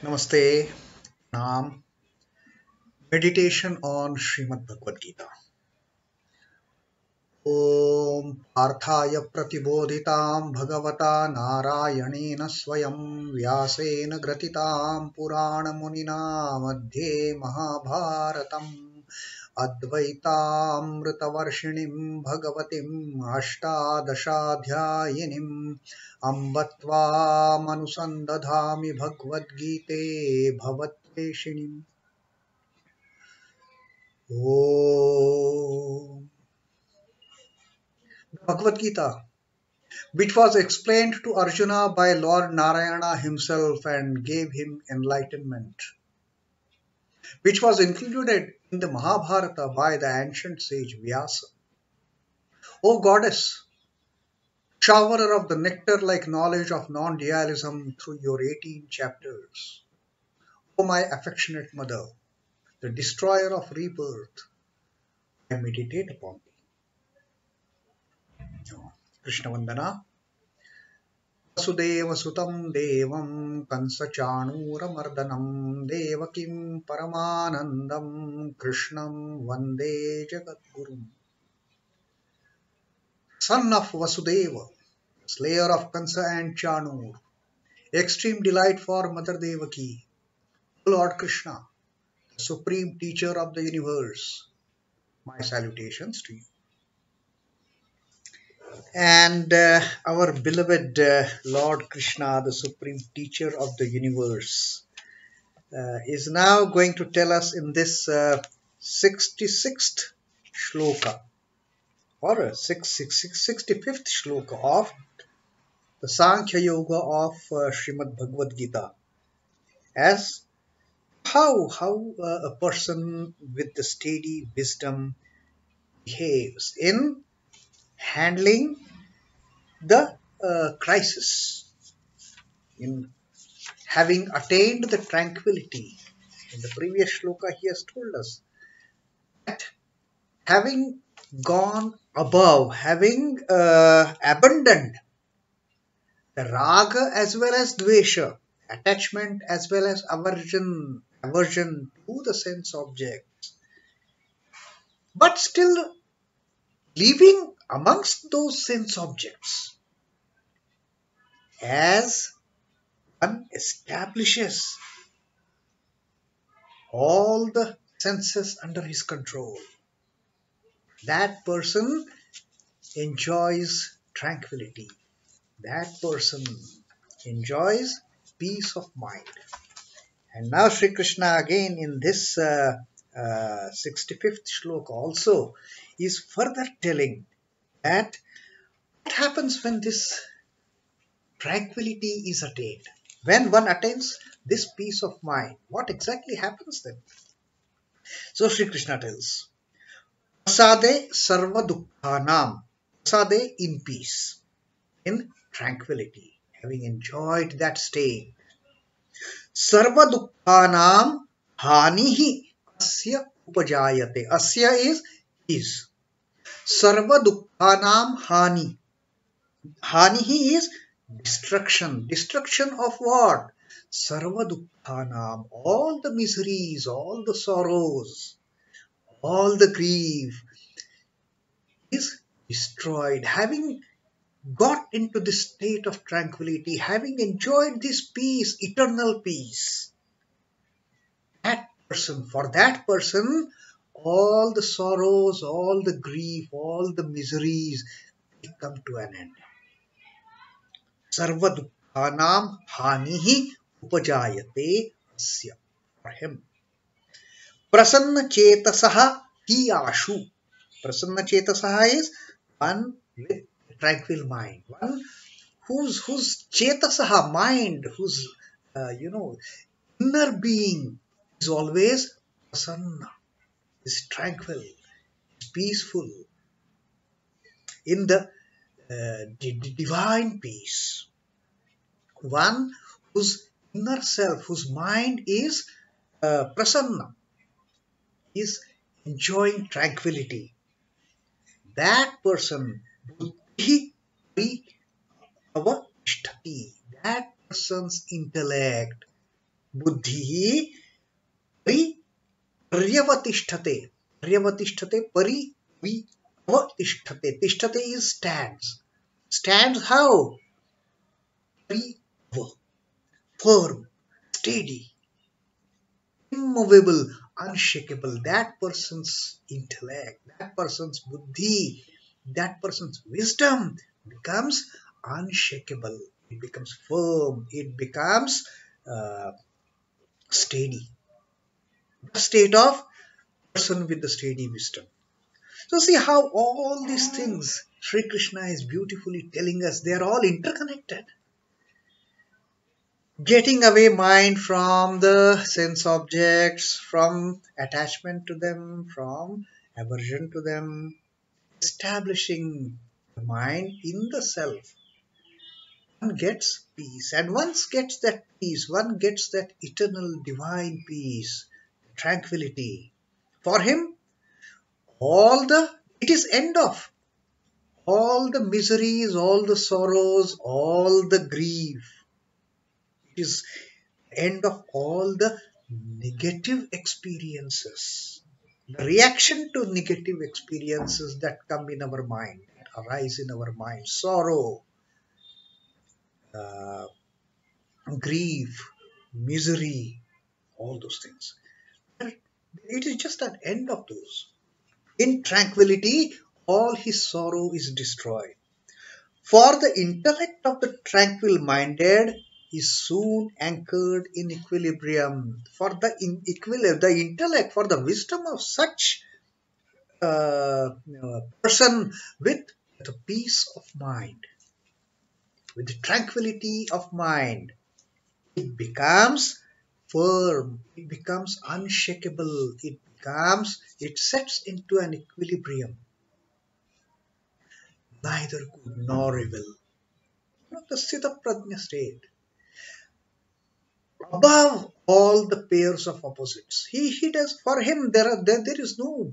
Namaste. Nam. Meditation on Srimad Bhagavad Gita. Om Parthaya Pratibodhitam Bhagavata Narayanena Swayam Vyasena Gratitam Purana Munina Madhye Mahabharatam Advaitamritavarshinim Bhagavatim Ashtadashadhyayinim Ambatva Manusandadhami Bhagavad Gite Bhavatveshinim. Om. The Bhagavad Gita, which was explained to Arjuna by Lord Narayana himself and gave him enlightenment, which was included in the Mahabharata by the ancient sage Vyasa. O Goddess, showerer of the nectar-like knowledge of non-dualism through your 18 chapters, O my affectionate mother, the destroyer of rebirth, I meditate upon thee. Krishna Vandana. Vasudeva Sutam Devam Kansachanuramardanam Devakim Paramanandam Krishnam Vande Jagadgurum. Son of Vasudeva, slayer of Kansa and Chanur, extreme delight for Mother Devaki, Lord Krishna, the supreme teacher of the universe, my salutations to you. And our beloved Lord Krishna, the supreme teacher of the universe, is now going to tell us in this 66th Shloka or 65th Shloka of the Sankhya Yoga of Srimad Bhagavad Gita as how a person with the steady wisdom behaves in handling the crisis, in having attained the tranquility. In the previous shloka, he has told us that having gone above, having abandoned the raga as well as dvesha, attachment as well as aversion to the sense objects, but still living amongst those sense objects, as one establishes all the senses under his control, that person enjoys tranquility. That person enjoys peace of mind. And now Sri Krishna again in this 65th shloka also is further telling that what happens when this tranquility is attained. When one attains this peace of mind, what exactly happens then? So Sri Krishna tells, prasāde sarva-duḥkhānāṁ, prasāde in peace, in tranquility, having enjoyed that state. Sarva-duḥkhānāṁ hānir asyopajāyate. Asya is. Sarva-duḥkhānāṁ hānir. Hānir is destruction. Destruction of what? Sarva-duḥkhānāṁ. All the miseries, all the sorrows, all the grief is destroyed. Having got into this state of tranquility, having enjoyed this peace, eternal peace, for that person, all the sorrows, all the grief, all the miseries come to an end. Sarva-duḥkhānāṁ hānir upajāyate asya, for him. Prasanna-chetaso hyāśhu. Prasanna-chetaso is one with tranquil mind, one whose chetasaha, mind, whose inner being is always prasanna, is tranquil, is peaceful, in the divine peace. One whose inner self, whose mind is prasanna, is enjoying tranquility. That person, buddhiḥ, paryavatiṣhṭhate, that person's intellect buddhiḥ paryavatiṣhṭhate. Paryavatiṣhṭhate, paryavatiṣhṭhate. Tishtate is stands. Stands how? Firm, steady, immovable, unshakable. That person's intellect, that person's buddhi, that person's wisdom becomes unshakable. It becomes firm. It becomes steady. The state of person with the steady wisdom. So see how all these things Sri Krishna is beautifully telling us, they are all interconnected. Getting away mind from the sense objects, from attachment to them, from aversion to them, establishing the mind in the self. One gets peace, and once gets that peace, one gets that eternal divine peace, tranquility. For him, it is end of all the miseries, all the sorrows, all the grief. It is end of all the negative experiences. The reaction to negative experiences that come in our mind, that arise in our mind, sorrow, uh, grief, misery, all those things. It is just an end of those. In tranquility, all his sorrow is destroyed. For the intellect of the tranquil-minded is soon anchored in equilibrium. For the intellect, for the wisdom of such person with the peace of mind, with the tranquility of mind, it becomes firm, it becomes unshakable, it sets into an equilibrium, neither good nor evil. The Sthita Prajna state. Above all the pairs of opposites. He does, for him, there is no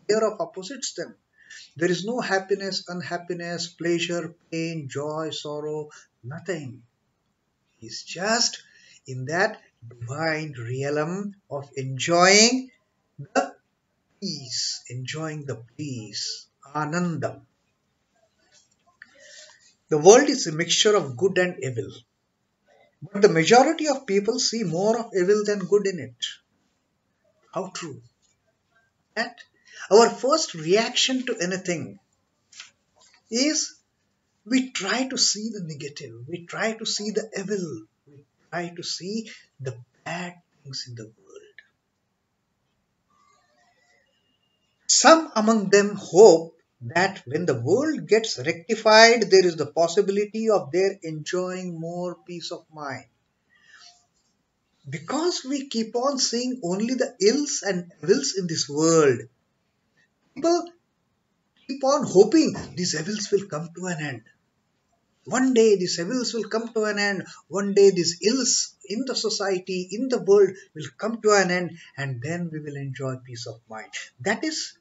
pair of opposites then. There is no happiness, unhappiness, pleasure, pain, joy, sorrow, nothing. He's just in that divine realm of enjoying the peace, anandam. The world is a mixture of good and evil. But the majority of people see more of evil than good in it. How true? That our first reaction to anything is we try to see the negative, we try to see the evil, we try to see the bad things in the world. Some among them hope that when the world gets rectified, there is the possibility of their enjoying more peace of mind. Because we keep on seeing only the ills and evils in this world, people keep on hoping these evils will come to an end. One day these evils will come to an end. One day these ills in the society, in the world will come to an end, and then we will enjoy peace of mind. That is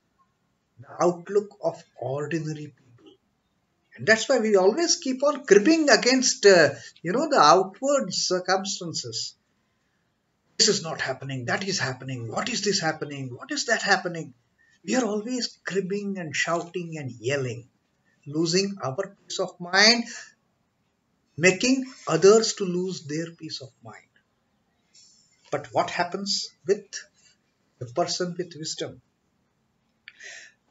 the outlook of ordinary people. And that's why we always keep on cribbing against, the outward circumstances. This is not happening. That is happening. What is this happening? What is that happening? We are always cribbing and shouting and yelling, losing our peace of mind, making others to lose their peace of mind. But what happens with the person with wisdom?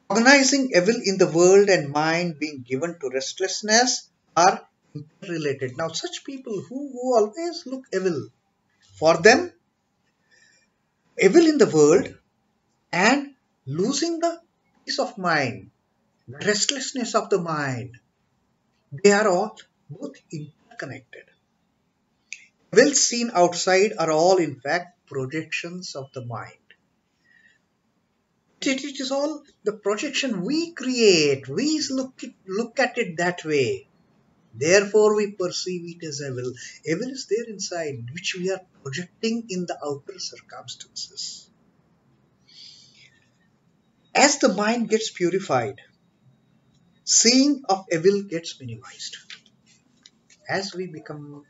Cognizing evil in the world and mind being given to restlessness are interrelated. Now, such people who always look evil, for them, evil in the world and losing the peace of mind, the restlessness of the mind, they are all both interconnected. Evils seen outside are all in fact projections of the mind. It is all the projection we create. We look at it that way. Therefore, we perceive it as evil. Evil is there inside, which we are projecting in the outer circumstances. As the mind gets purified, seeing of evil gets minimized. as we become,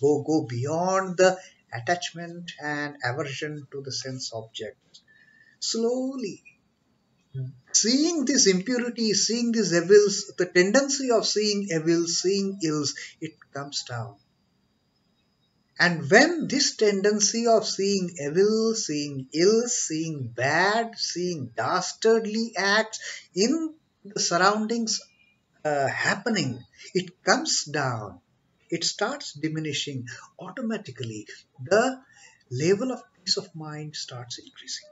go beyond the attachment and aversion to the sense object, slowly seeing this impurity, seeing these evils, the tendency of seeing evils, seeing ills, it comes down. And when this tendency of seeing evil, seeing ill, seeing bad, seeing dastardly acts in the surroundings happening, it comes down, it starts diminishing, automatically the level of peace of mind starts increasing.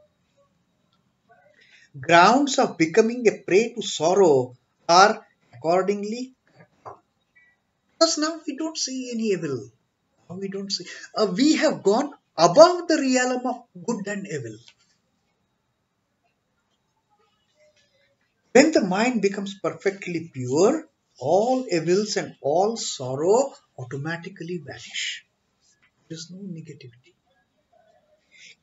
Grounds of becoming a prey to sorrow are accordingly, because now we don't see any evil. Now we don't see. We have gone above the realm of good and evil. When the mind becomes perfectly pure, all evils and all sorrow automatically vanish. There is no negativity.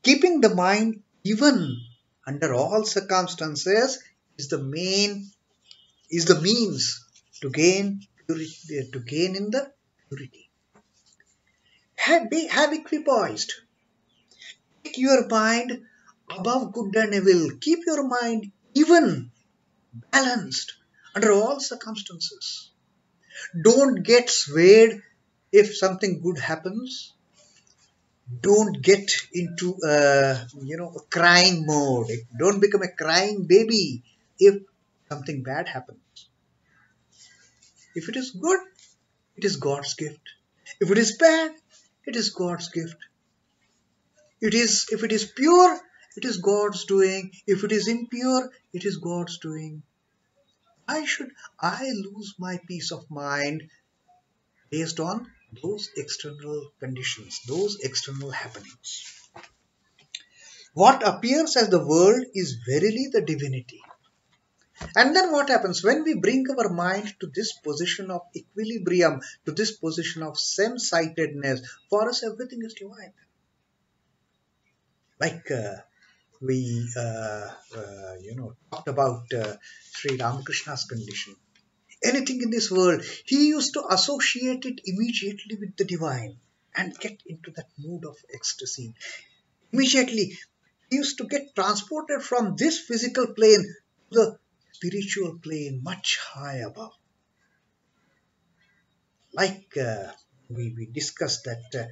Keeping the mind even under all circumstances is the means to gain purity, to gain in the purity. Have equipoised. Take your mind above good and evil. Keep your mind even, balanced under all circumstances. Don't get swayed if something good happens. Don't get into a crying mode. Don't become a crying baby if something bad happens. If it is good, it is God's gift. If it is bad, it is God's gift. If it is pure, it is God's doing. If it is impure, it is God's doing. Why should I lose my peace of mind based on those external conditions, those external happenings? What appears as the world is verily the divinity. And then what happens when we bring our mind to this position of equilibrium, to this position of same-sightedness? For us, everything is divine. Like we talked about Sri Ramakrishna's condition. Anything in this world, he used to associate it immediately with the divine and get into that mood of ecstasy. Immediately, he used to get transported from this physical plane to the spiritual plane much high above. Like we discussed that,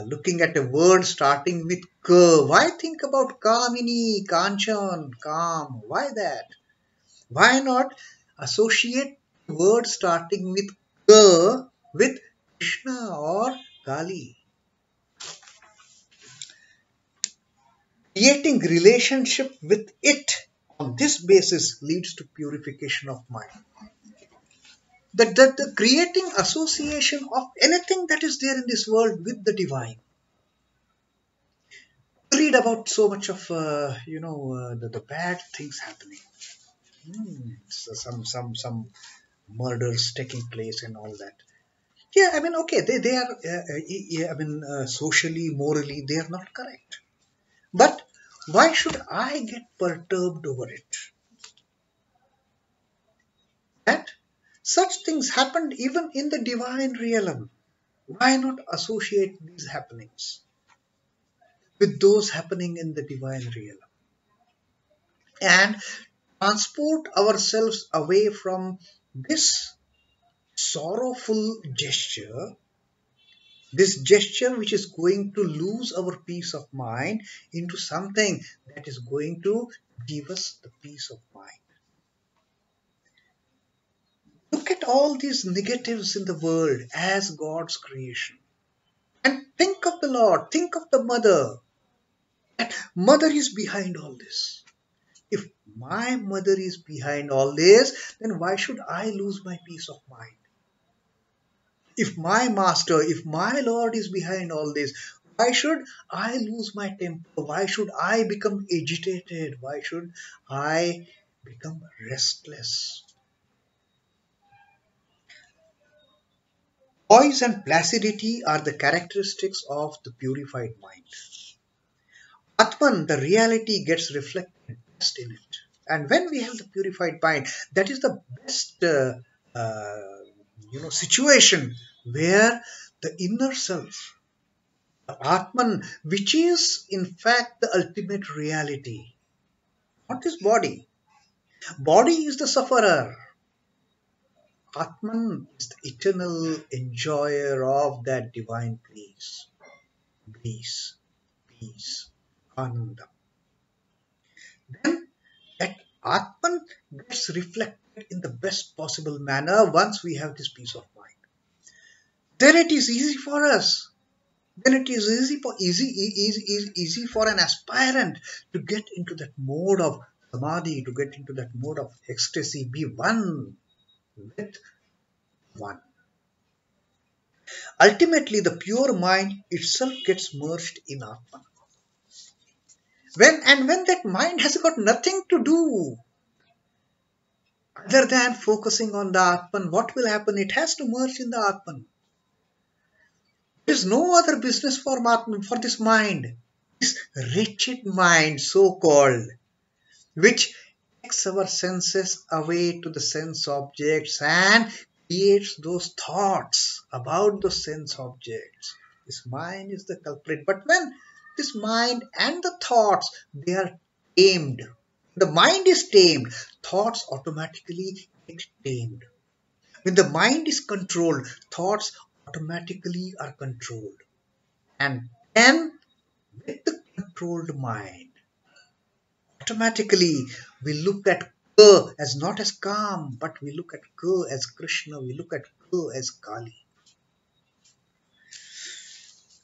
looking at a word starting with Ka. Why think about Kamini, Kanchan, Kam? Why that? Why not associate word starting with Ka with Krishna or Kali? Creating relationship with it on this basis leads to purification of mind. The creating association of anything that is there in this world with the divine. Read about so much of the bad things happening. So some murders taking place and all that. Yeah, I mean, okay, they are. Socially, morally, they are not correct. But why should I get perturbed over it? That such things happened even in the divine realm. Why not associate these happenings with those happening in the divine realm and transport ourselves away from this sorrowful gesture, this gesture which is going to lose our peace of mind, into something that is going to give us the peace of mind. Look at all these negatives in the world as God's creation. And think of the Lord, think of the mother. That mother is behind all this. If my mother is behind all this, then why should I lose my peace of mind? If my master, if my Lord is behind all this, why should I lose my temper? Why should I become agitated? Why should I become restless? Poise and placidity are the characteristics of the purified mind. Atman, the reality, gets reflected best in it. And when we have the purified mind, that is the best situation where the inner self, the Atman, which is in fact the ultimate reality, not this body. Body is the sufferer. Atman is the eternal enjoyer of that divine peace, bliss, peace, ananda. Then that Atman gets reflected in the best possible manner once we have this peace of mind. Then it is easy for us. Then it is easy for an aspirant to get into that mode of samadhi, to get into that mode of ecstasy, be one with one. Ultimately, the pure mind itself gets merged in Atman. When that mind has got nothing to do other than focusing on the Atman, what will happen? It has to merge in the Atman. There is no other business for this mind, this wretched mind, so-called, which takes our senses away to the sense objects and creates those thoughts about the sense objects. This mind is the culprit. But when this mind and the thoughts, they are tamed, the mind is tamed, thoughts automatically get tamed. When the mind is controlled, thoughts automatically are controlled. And then with the controlled mind, automatically we look at Ka as not as calm, but we look at Ka as Krishna, we look at Ka as Kali.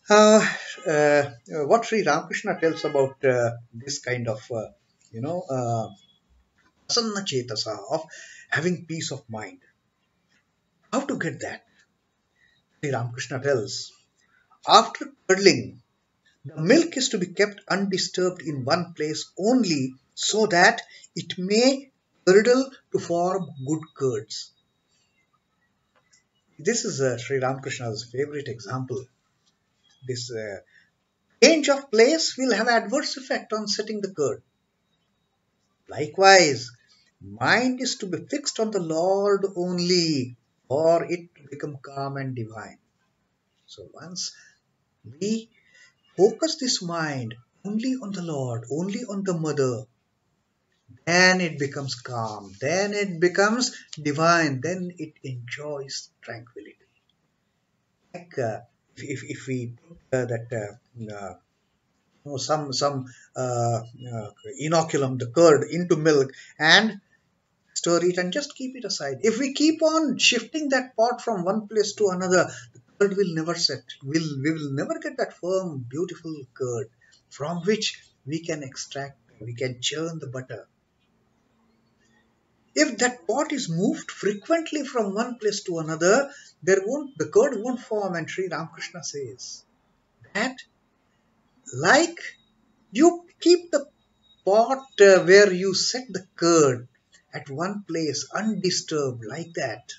What Sri Ramakrishna tells about this kind of, prasanna-chetaso, of having peace of mind. How to get that? Sri Ramakrishna tells, after curdling, the milk is to be kept undisturbed in one place only so that it may curdle to form good curds. This is Sri Ramakrishna's favorite example. This change of place will have adverse effect on setting the curd. Likewise, mind is to be fixed on the Lord only for it to become calm and divine. So once we focus this mind only on the Lord, only on the Mother, then it becomes calm, then it becomes divine, then it enjoys tranquility. Like if we put some inoculum, the curd, into milk and stir it and just keep it aside. If we keep on shifting that pot from one place to another, the curd will never set. We will never get that firm, beautiful curd from which we can extract, we can churn the butter. If that pot is moved frequently from one place to another, the curd won't form. And Sri Ramakrishna says that, like you keep the pot where you set the curd at one place undisturbed, like that,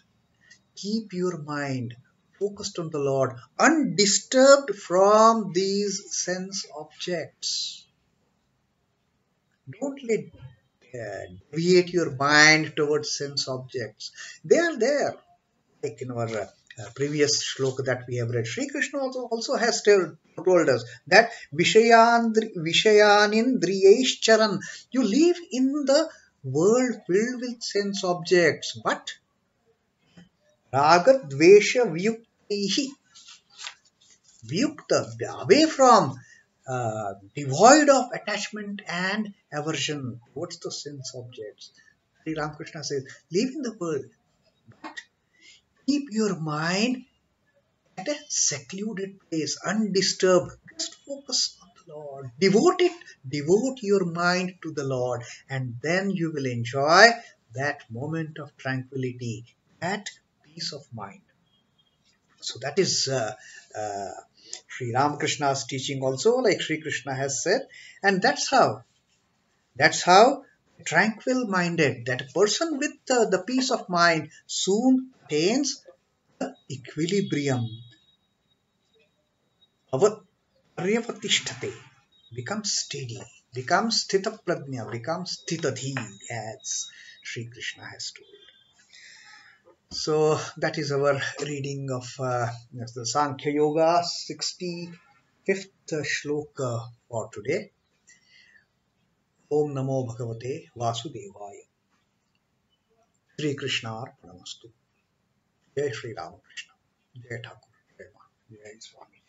keep your mind focused on the Lord, undisturbed from these sense objects. Don't let deviate your mind towards sense objects. They are there. Like in our previous shloka that we have read, Sri Krishna also has told us that Vishayanindriyaishcharan, you live in the world filled with sense objects, but Raga Dvesha Vyukta, away from, devoid of attachment and aversion towards the sense objects. Sri Ramakrishna says, live in the world, but keep your mind at a secluded place, undisturbed. Just focus on the Lord. Devote your mind to the Lord, and then you will enjoy that moment of tranquility, that peace of mind. So that is Sri Ramakrishna's teaching also, like Sri Krishna has said, and that's how tranquil-minded, that person with the peace of mind soon attains the equilibrium. Paryavatiṣhṭhate, becomes steady, becomes sthita-prajna, becomes sthitadhi, as Sri Krishna has told. So that is our reading of the Sankhya Yoga 65th Shloka for today. Om Namo Bhagavate Vasudevaya. Shri Krishna Arpanamastu. Jai Shri Ramakrishna. Jai Thakur. Jai Ma. Jai Swami.